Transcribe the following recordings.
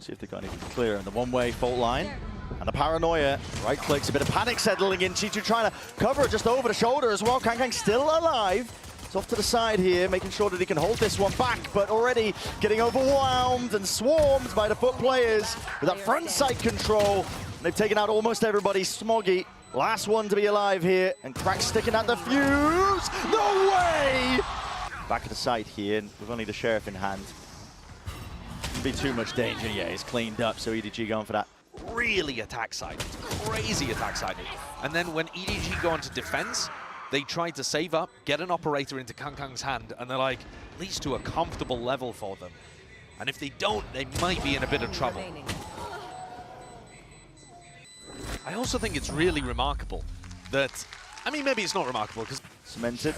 See if they got anything clear in the one-way fault line. And the paranoia, right clicks, a bit of panic settling in. Chichu trying to cover it just over the shoulder as well. Kang still alive. It's off to the side here, making sure that he can hold this one back, but already getting overwhelmed and swarmed by the FUT players with that front side control. And they've taken out almost everybody. Smoggy, last one to be alive here, and Crack's sticking at the fuse. No way! Back at the site here, with only the sheriff in hand. Shouldn't be too much danger. Yeah, he's cleaned up, so EDG going for that. Really attack side, crazy attack side. And then when EDG go into defense, they try to save up, get an operator into Kang's hand, and they're like, at least to a comfortable level for them. And if they don't, they might be in a bit of trouble. I also think it's really remarkable that, I mean, maybe it's not remarkable because cemented,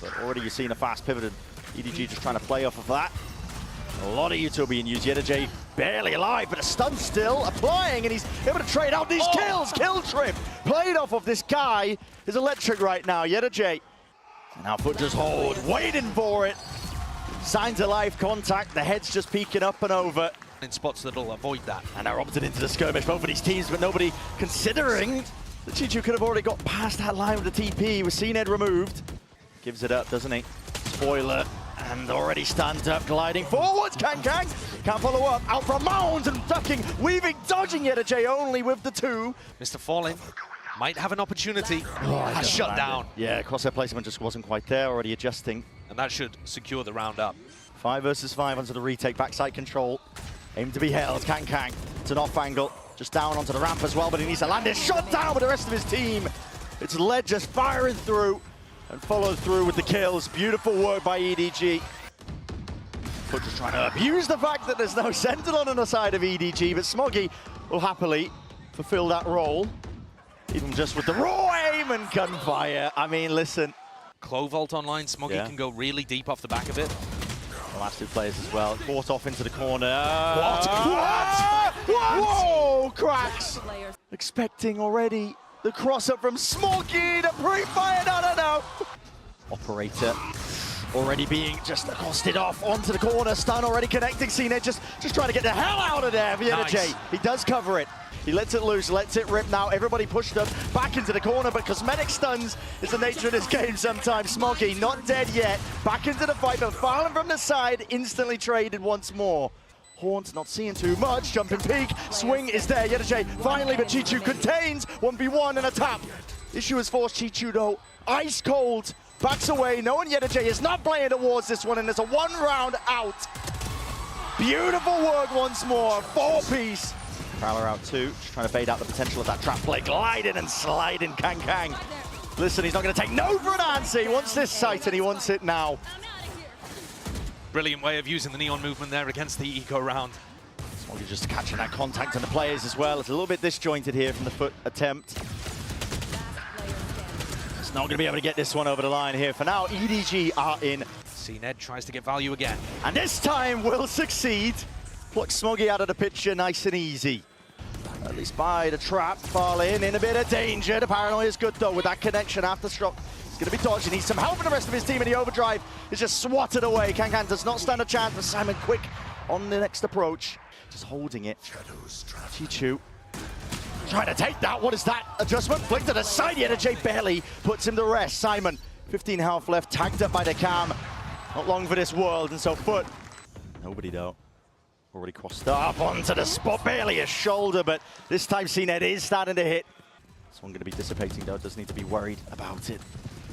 but already you've seen a fast pivot, and EDG just trying to play off of that. A lot of util being used. EDG barely alive, but a stun still applying, and he's able to trade out these kills. Kill trip played off of this guy is electric right now. EDG. And now FUT just hold, waiting for it. Signs of life contact. The head's just peeking up and over. In spots that'll avoid that. And they're opted into the skirmish, both of these teams, but nobody considering that Chichu could have already got past that line with the TP. With CNED removed. Gives it up, doesn't he? Spoiler. And already stands up, gliding forwards. Kang can't follow up. Out from Mound and ducking, weaving, dodging EDG only with the two. Mr. Falling might have an opportunity. Has shut down. Yeah, crosshair placement just wasn't quite there, already adjusting. And that should secure the round up. 5 versus 5 onto the retake, backside control. Aim to be held. Kang. It's an off angle. Just down onto the ramp as well, but he needs to land it. Shot down with the rest of his team. It's Led just firing through. And followed through with the kills. Beautiful work by EDG. FUT just trying to abuse the fact that there's no Sentinel on the side of EDG, but Smoggy will happily fulfill that role. Even just with the raw aim and gunfire. I mean, listen. Clovault online, Smoggy can go really deep off the back of it. The last two players as well. Caught off into the corner. What? Whoa, Cracks! Expecting already the cross-up from Smoggy, the pre-fire, no. Operator already being just accosted off onto the corner. Stun already connecting. CNED just trying to get the hell out of there for EDG. He does cover it. He lets it loose, lets it rip now. Everybody pushed up back into the corner, but cosmetic stuns is the nature of this game sometimes. Smoggy not dead yet. Back into the fight, but falling from the side, instantly traded once more. Haunt not seeing too much, jumping peak, swing is there, EDG finally, but Chichu contains 1v1 and a tap. Issue has forced Chichu though, ice cold, backs away, knowing EDG is not playing towards this one, and there's a 1 round out. Beautiful work once more, 4-piece. Prowler out 2, just trying to fade out the potential of that trap play, gliding and sliding, Kang. Listen, he's not going to take no for an answer, he wants this sight and he wants it now. Brilliant way of using the neon movement there against the eco round. Smoggy just catching that contact on the players as well. It's a little bit disjointed here from the FUT attempt. It's not going to be able to get this one over the line here. For now, EDG are in. CNED tries to get value again. And this time will succeed. Pluck Smoggy out of the picture nice and easy. At least by the trap, falling in a bit of danger. The paranoia is good though with that connection after struck. He's going to be dodged. He needs some help from the rest of his team, and the overdrive is just swatted away. Kang does not stand a chance, but Simon quick on the next approach. Just holding it. Chichu trying to take that. What is that? Adjustment flick to the side. EDG barely puts him to rest. Simon, 15 health left, tagged up by the cam. Not long for this world, and so FUT. Nobody though. Already crossed up onto the spot, barely a shoulder, but this time CNED is starting to hit. This one going to be dissipating though, doesn't need to be worried about it.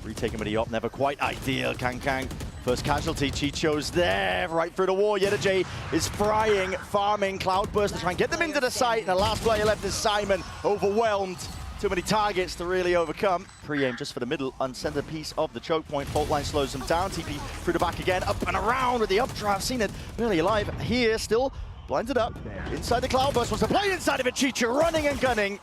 Retaking with the op, never quite ideal. Kang. First casualty, Chicho's there, right through the wall. EDG is frying, farming, Cloudburst to try and get them into the site. And the last player left is Simon, overwhelmed. Too many targets to really overcome. Pre-aim just for the middle, uncenter piece of the choke point. Fault line slows them down. TP through the back again, up and around with the updraft. Seen it barely alive here, still blinded up. Inside the Cloudburst, wants to play inside of it. Chichu running and gunning.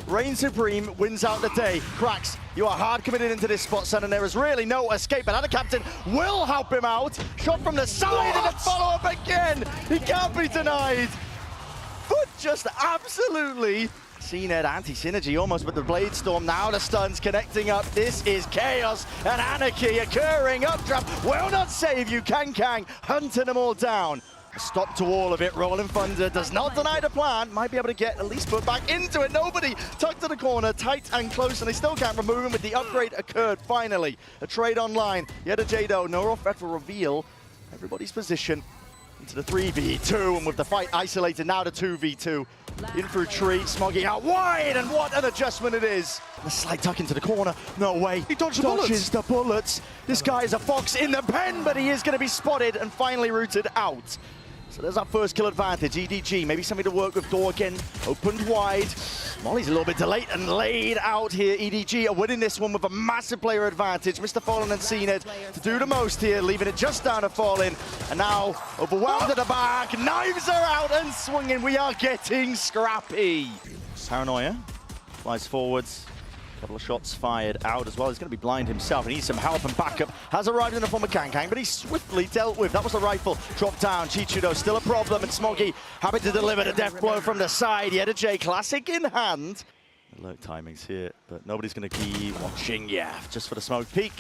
Reign Supreme wins out the day. Cracks, you are hard committed into this spot, son, and there is really no escape. But now the captain will help him out. Shot from the side and a follow-up again. He can't be denied. FUT just absolutely CNED anti-synergy almost, but the Blade Storm now the stuns connecting up. This is chaos and anarchy occurring. Updraft will not save you. Kang hunting them all down. A stop to all of it. Rolling Thunder does not deny the plan. Might be able to get at least put back into it. Nobody tucked to the corner, tight and close, and they still can't remove him with the upgrade occurred finally. A trade online. EDG though, no effect will reveal everybody's position into the 3v2, and with the fight isolated now to 2v2. In through tree, Smoggy out wide, and what an adjustment it is. A slight tuck into the corner. No way. He dodges the bullets. This guy is a fox in the pen, but he is going to be spotted and finally rooted out. So there's our first kill advantage. EDG, maybe something to work with. Door again, opened wide. Molly's a little bit delayed and laid out here. EDG are winning this one with a massive player advantage. Mr. Fallen and CNED to do the most here, leaving it just down to Fallen. And now overwhelmed at the back. Knives are out and swinging. We are getting scrappy. Paranoia flies forwards. Couple of shots fired out as well. He's going to be blind himself. He needs some help and backup. Has arrived in the form of Kang, but he's swiftly dealt with. That was the rifle. Dropped down. Chichudo still a problem. And Smoggy happy to deliver the death blow from the side. EDG classic in hand. Alert timings here, but nobody's going to keep watching. Yeah, just for the smoke peek.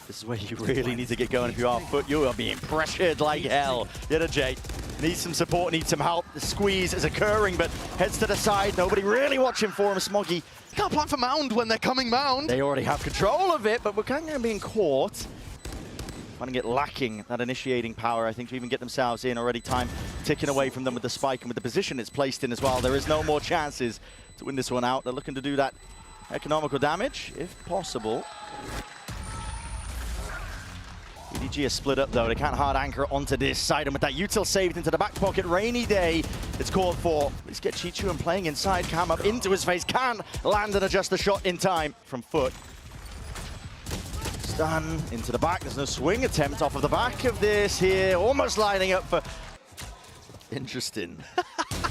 This is where you really need to get going if you are FUT. You are being pressured like hell. EDG needs some support, needs some help. The squeeze is occurring, but heads to the side. Nobody really watching for him. Smoggy can't plan for Mound when they're coming Mound. They already have control of it, but we're kind of being caught. Finding it lacking that initiating power, I think, to even get themselves in. Already time ticking away from them with the spike and with the position it's placed in as well. There is no more chances to win this one out. They're looking to do that economical damage, if possible. EDG is split up though. They can't hard anchor onto this side, and with that util saved into the back pocket, rainy day it's called for. Let's get Chichu and playing inside. Cam up into his face, can land and adjust the shot in time from FUT. Stun into the back. There's no swing attempt off of the back of this here. Almost lining up for... Interesting.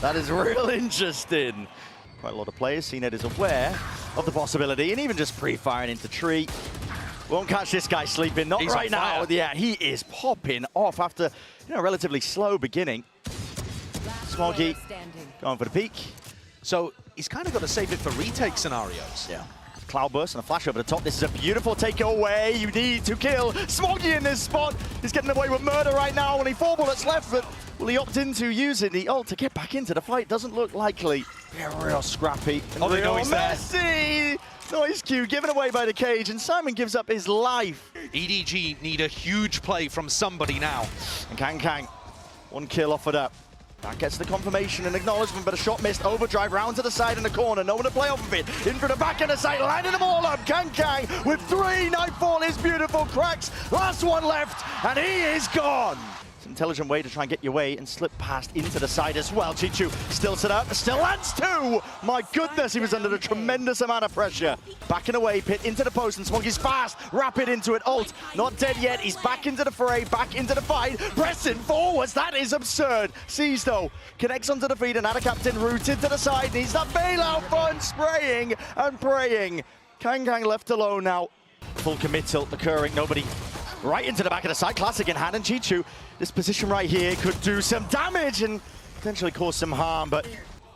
That is real interesting. Quite a lot of players. CNED is aware of the possibility, and even just pre-firing into tree. Won't catch this guy sleeping, not right now. Yeah, he is popping off after a relatively slow beginning. Smoggy going for the peak. So he's kind of got to save it for retake scenarios. Yeah. Cloudburst and a flash over the top. This is a beautiful takeaway. You need to kill Smoggy in this spot. He's getting away with murder right now. Only 4 bullets left, but will he opt into using the ult to get back into the fight? Doesn't look likely. Yeah, real scrappy. Oh, they know he's messy. Nice cue, given away by the cage, and Simon gives up his life. EDG need a huge play from somebody now. And Kang, 1 kill offered up. That gets the confirmation and acknowledgement, but a shot missed. Overdrive round to the side in the corner. No one to play off of it. In for the back of the side, lining them all up. Kang with 3. Nightfall is beautiful. Cracks. Last one left, and he is gone. It's an intelligent way to try and get your way and slip past into the side as well. Chichu still set up, still lands 2. My goodness, he was under a tremendous amount of pressure. Backing away, Pit into the post, and Smoggy's fast. Rapid into it. Ult, not dead yet. He's back into the fray, back into the fight. Pressing forwards. That is absurd. Sees though, connects onto the feet, and now the captain rooted to the side. Needs that bailout fun, spraying and praying. Kang left alone now. Full committal occurring. Nobody. Right into the back of the side, classic in hand, and Chichu, this position right here could do some damage and potentially cause some harm, but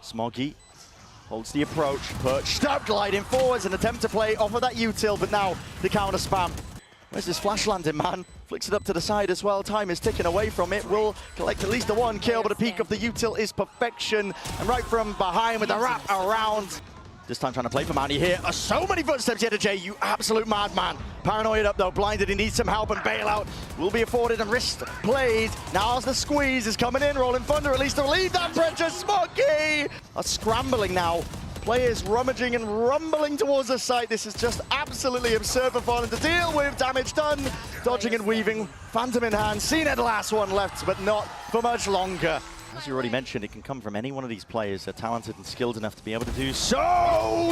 Smoggy holds the approach, perched up, gliding forwards, an attempt to play off of that util, but now the counter spam. Where's this flash landing, man? Flicks it up to the side as well, time is ticking away from it, will collect at least a 1 kill, but a peak of the util is perfection, and right from behind with a wrap around. This time trying to play for Manny here. So many footsteps here to Jay, you absolute madman. Paranoid up though, blinded, he needs some help, and bailout will be afforded and wrist played. Now as the squeeze is coming in, Rolling Thunder at least to relieve that pressure. Smoggy are scrambling now. Players rummaging and rumbling towards the site. This is just absolutely absurd for Fallen to deal with. Damage done, dodging and weaving. Phantom in hand, CNED the last one left, but not for much longer. As you already mentioned, it can come from any one of these players. They're talented and skilled enough to be able to do so.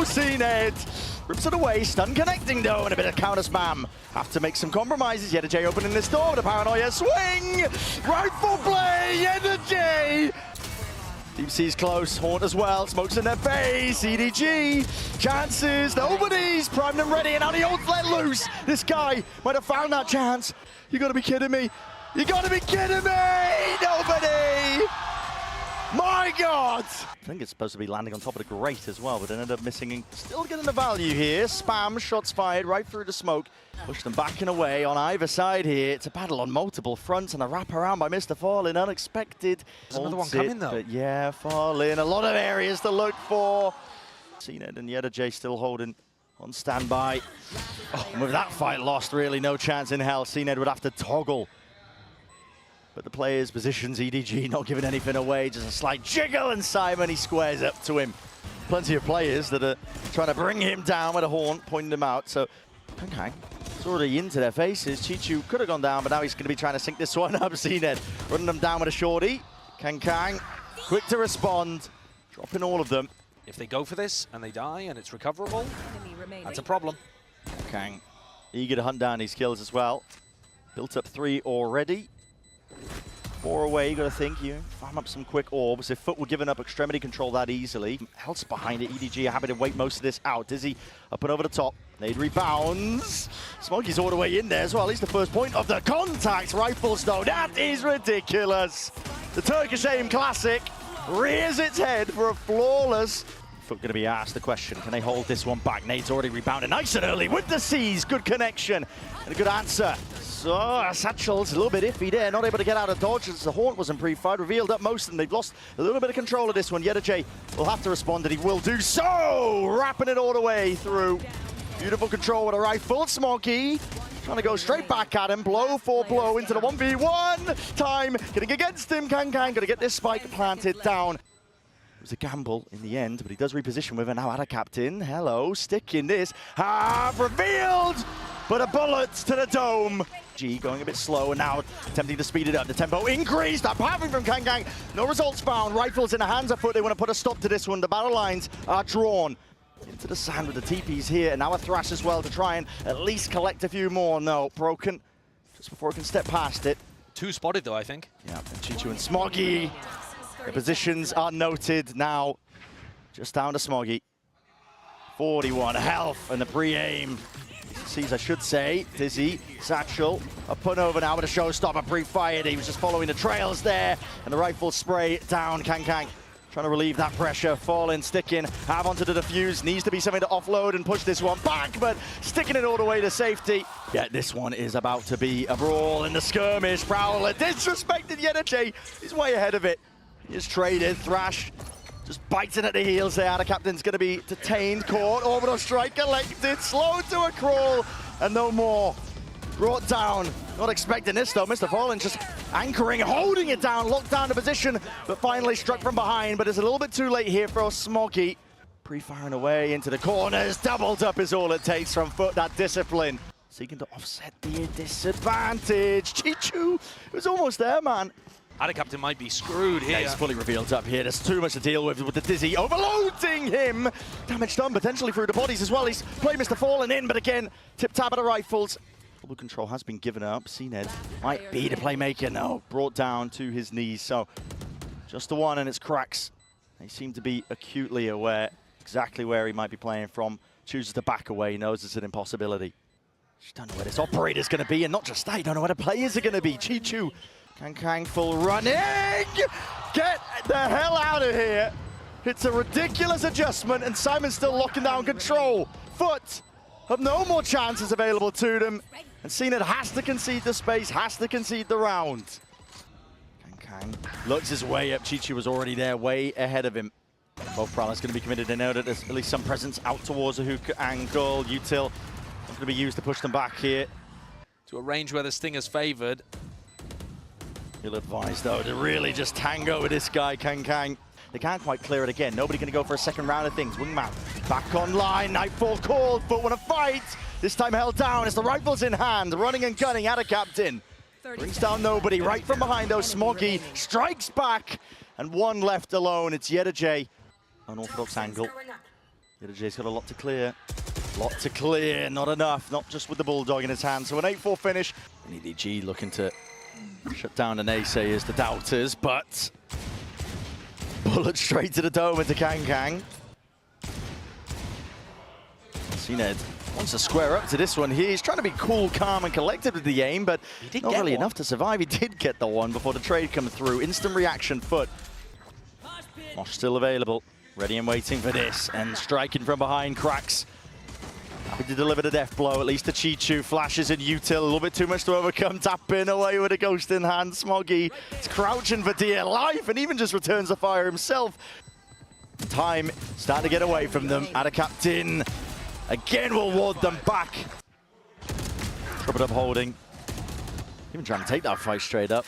CNED rips it away, stun connecting though, and a bit of counter spam. Have to make some compromises. EDG opening this door with a Paranoia swing. Rightful play, EDG. Deep Sea's close, Haunt as well, smokes in their face. EDG, chances, nobody's primed and ready, and now the ult's let loose. This guy might have found that chance. You gotta be kidding me. You gotta be kidding me! Nobody! My my god! I think it's supposed to be landing on top of the grate as well, but ended up missing and still getting the value here. Spam, shots fired right through the smoke. Push them back and away on either side here. It's a battle on multiple fronts and a wrap around by Mr. Fallen. Unexpected. There's another one coming though. But yeah, Fallen. A lot of areas to look for. CNED and EDG still holding on standby. Oh, and with that fight lost, really no chance in hell. CNED would have to toggle. But the players' positions, EDG not giving anything away, just a slight jiggle, and Simon, he squares up to him. Plenty of players that are trying to bring him down with a horn, pointing him out. So, okay, it's already into their faces. Chichu could have gone down, but now he's going to be trying to sink this one up. CNED running them down with a shorty. Kang, quick to respond, dropping all of them. If they go for this and they die and it's recoverable, that's a problem. Kang, eager to hunt down these kills as well. Built up 3 already. 4 away, you got to think. You farm up some quick orbs. If FUT were giving up extremity control that easily. Else behind it, EDG are happy to wait most of this out. Dizzy up and over the top. Nade rebounds. Smokey's all the way in there as well. At least the first point of the contact. Rifles though, that is ridiculous. The Turkish aim classic rears its head for a flawless. FUT going to be asked the question, can they hold this one back? Nade's already rebounded nice and early with the C's. Good connection and a good answer. So, Satchel's a little bit iffy there, not able to get out of dodge as the Haunt wasn't pre-fired, revealed up most of them. They've lost a little bit of control of this one. EDG will have to respond, and he will do so! Wrapping it all the way through. Beautiful control with a rifle. Smokey trying to go straight back at him, blow for blow into the 1v1. Time getting against him. Kang gonna get this spike planted down. It was a gamble in the end, but he does reposition with it now. Ada Captain, hello, sticking this. Have revealed! But a bullet to the dome. G going a bit slow and now attempting to speed it up. The tempo increased. That popping from Kang. No results found. Rifles in the hands of FUT. They want to put a stop to this one. The battle lines are drawn into the sand with the TPs here. And now a thrash as well to try and at least collect a few more. No, broken just before it can step past it. 2 spotted though, I think. Yeah, and Chichu and Smoggy. The positions are noted now. Just down to Smoggy. 41 health and the pre-aim. Sees, I should say, Dizzy, Satchel, up and over now with a showstopper pre-fired. He was just following the trails there, and the rifle spray down. Kang trying to relieve that pressure. Falling, sticking, have onto the defuse. Needs to be something to offload and push this one back, but sticking it all the way to safety. Yeah, this one is about to be a brawl in the skirmish. Prowler disrespected EDG. He's way ahead of it. He's traded. Thrash just biting at the heels there. The captain's going to be detained, caught, orbital strike collected, slowed to a crawl, and no more. Brought down. Not expecting this though. Mr. Fallen just anchoring, holding it down, locked down the position, but finally struck from behind. But it's a little bit too late here for Smoggy. Pre-firing away into the corners. Doubled up is all it takes from FUT, that discipline. Seeking to offset the disadvantage. Chichu, it was almost there, man. Ada Captain might be screwed here. Yeah, he's fully revealed up here. There's too much to deal with the Dizzy overloading him. Damage done potentially through the bodies as well. He's played Mr. Fallen in, but again, tip-tap at the rifles. Double control has been given up. CNED might be the playmaker. No, brought down to his knees. So just the one and it's cracks. They seem to be acutely aware exactly where he might be playing from. Chooses to back away, he knows it's an impossibility. Just don't know where this operator's going to be, and not just that, you don't know where the players are going to be. Chichu. Kang full running! Get the hell out of here! It's a ridiculous adjustment, and Simon's still locking down control. FUT have no more chances available to them, and CNED has to concede the space, has to concede the round. Kang looks his way up. Chichu was already there, way ahead of him. Both Prowler's going to be committed. They know that there's at least some presence out towards the hook angle. Util going to be used to push them back here. To a range where the Stinger's favored. He'll advise, though, to really just tango with this guy, Kang. They can't quite clear it again. Nobody going to go for a second round of things. Wingman back online. Nightfall called. FUT want to fight. This time held down as the rifle's in hand. Running and gunning at a captain. Brings down nobody. Right from behind, though, Smoggy strikes back. And one left alone. It's EDG. Unorthodox angle. EDG's got a lot to clear. Lot to clear. Not enough. Not just with the Bulldog in his hand. So an 8-4 finish. And EDG looking to shut down the naysayers, the doubters, but bullet straight to the dome into Kang. CNED wants to square up to this one here. He's trying to be cool, calm, and collected with the aim, but not really enough to survive. He did get the one before the trade come through. Instant reaction, FUT. Mosh still available, ready and waiting for this, and striking from behind, cracks. Happy to deliver the death blow, at least the Chichu flashes in util, a little bit too much to overcome, tapping away with a ghost in hand. Smoggy is crouching for dear life and even just returns the fire himself. Time starting to get away from them. Ada Captain again will ward them back. Trouble up holding. Even trying to take that fight straight up.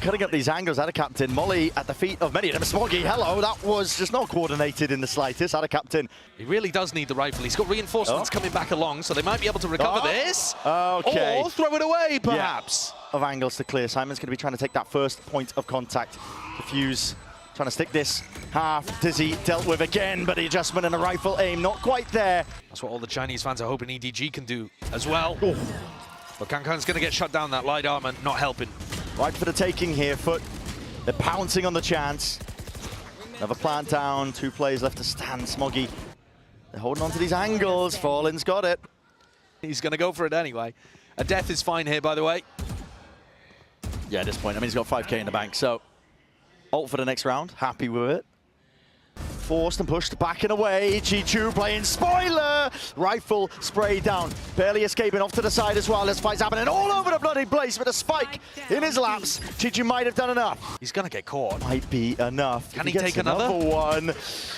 Cutting up these angles, Ada Captain. Molly at the feet of many of them. Smoggy, hello, that was just not coordinated in the slightest. Ada Captain. He really does need the rifle. He's got reinforcements coming back along, so they might be able to recover this. Okay. Or throw it away, perhaps. Yeah. Of angles to clear. Simon's going to be trying to take that first point of contact. Diffuse, trying to stick this half. Dizzy dealt with again, but the adjustment and the rifle aim not quite there. That's what all the Chinese fans are hoping EDG can do as well. Ooh. But Kankang's going to get shut down. That light armor not helping. Right for the taking here, FUT. They're pouncing on the chance. Another plant down, 2 players left to stand. Smoggy, they're holding on to these angles. Fallen's got it. He's going to go for it anyway. A death is fine here, by the way. Yeah, at this point, I mean, he's got 5k in the bank, so ult for the next round. Happy with it. Forced and pushed back and away. Chichu playing spoiler. Rifle spray down. Barely escaping off to the side as well. This fight's happening all over the bloody place with a spike in his laps. Chichu might have done enough. He's going to get caught. Might be enough. Can he take another one?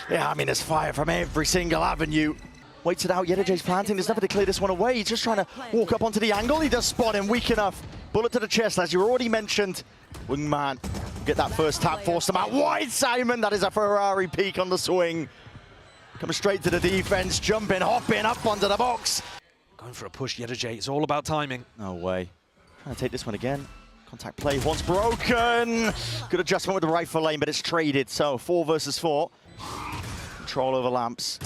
Yeah, I mean, there's fire from every single avenue. Waits it out. EDG's planting. There's nothing to clear this one away. He's just trying to walk up onto the angle. He does spot him. Weak enough. Bullet to the chest, as you already mentioned. Wingman. Get that first tap, force them out wide, Simon. That is a Ferrari peak on the swing. Coming straight to the defense, jumping, hopping up onto the box. Going for a push, EDG. It's all about timing. No way. Trying to take this one again. Contact play once broken. Good adjustment with the rifle aim, but it's traded. So 4 versus 4. Control over lamps.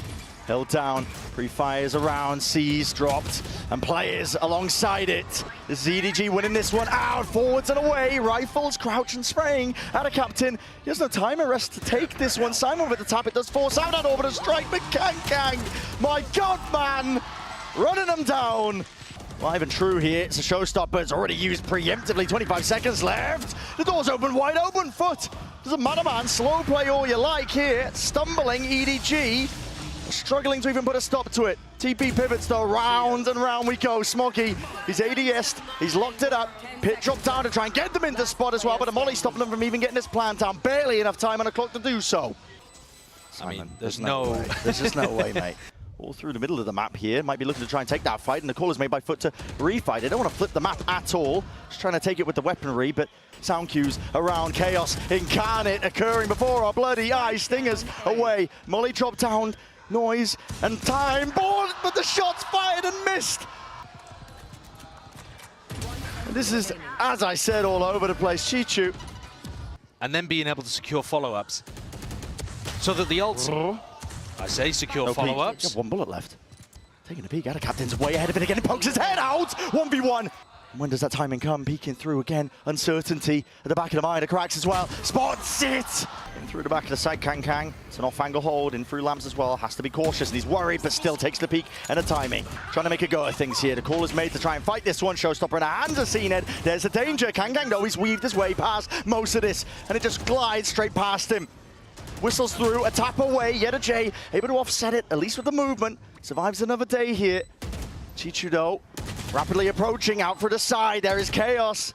Held down, pre-fires around, C's dropped, and players alongside it. This is EDG winning this one out, forwards and away, rifles, crouch and spraying. Ada Captain, he has no time or rest to take this one. Simon with the tap, it does force out that orbital strike, but Kankang, my God, man, running them down. Live and true here, it's a showstopper, it's already used preemptively, 25 seconds left. The door's open, wide open, FUT. Doesn't matter, man, slow play all you like here, stumbling EDG. Struggling to even put a stop to it. TP pivots though, round and round we go. Smoggy, he's ADS'd, he's locked it up. Pit dropped down to try and get them into spot as well, but the molly stopping them from even getting this plant down. Barely enough time on the clock to do so. Simon, I mean, there's way. There's just no way, mate. All through the middle of the map here. Might be looking to try and take that fight, and the call is made by FUT to refight. They don't want to flip the map at all. Just trying to take it with the weaponry, but sound cues around, chaos incarnate occurring before our bloody eyes. Stingers away. Molly dropped down. Noise and time, ball, but the shot's fired and missed. This is, as I said, all over the place. Chichu. And then being able to secure follow-ups. So that the ults, I say secure follow-ups. You have 1 bullet left. Taking a peek, Ada Captain's way ahead of it again. He pokes his head out. 1v1. When does that timing come? Peeking through again. Uncertainty at the back of the mind. The cracks as well. Spots it! Through the back of the side, Kankang. It's an off-angle hold in through lamps as well. Has to be cautious, and he's worried, but still takes the peek and the timing. Trying to make a go of things here. The call is made to try and fight this one. Showstopper in the hands of Cned. There's a danger. Kankang, though, he's weaved his way past most of this, and it just glides straight past him. Whistles through, a tap away. EDG able to offset it, at least with the movement. Survives another day here. Chichu, though, rapidly approaching, out for the side. There is chaos.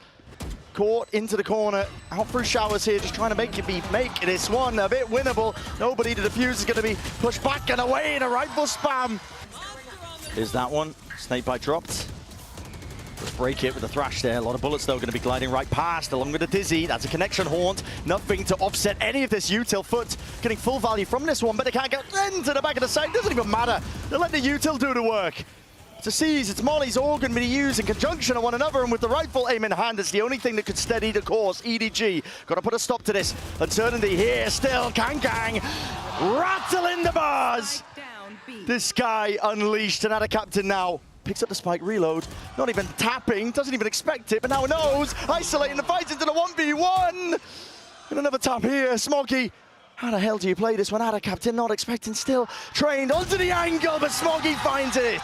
Caught into the corner, out through showers here, just trying to make this one a bit winnable. Nobody to defuse is going to be pushed back and away in a rifle spam. Here's that one. Snakebite dropped. Let's break it with the thrash there. A lot of bullets, though, going to be gliding right past, along with the Dizzy. That's a connection haunt. Nothing to offset any of this util. FUT getting full value from this one, but they can't get into the back of the side. Doesn't even matter. They let the util do the work. To seize, it's Molly's organ being used in conjunction of one another, and with the rifle aim in hand, it's the only thing that could steady the course. EDG got to put a stop to this. Uncertainty here still. Kankang rattling the bars. This guy unleashed, and Ada Captain now picks up the spike, reload, not even tapping, doesn't even expect it, but now knows. Isolating the fight into the 1v1. And another tap here. Smoggy, how the hell do you play this one? Ada Captain not expecting, still trained onto the angle, but Smoggy finds it.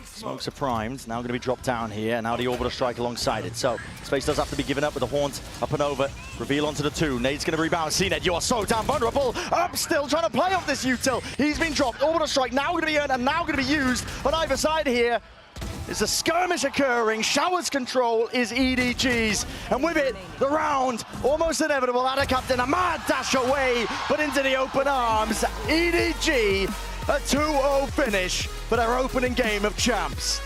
Smokes are primed, now going to be dropped down here, and now the orbital strike alongside it. So space does have to be given up with the haunt up and over. Reveal onto the 2. Nade's going to rebound. CNED, you are so damn vulnerable. Up still trying to play off this util. He's been dropped. Orbital strike now going to be earned and now going to be used on either side here. There's a skirmish occurring. Shower's control is EDG's. And with it, the round almost inevitable. Ada Captain, a mad dash away, but into the open arms. EDG, a 2-0 finish for their opening game of champs.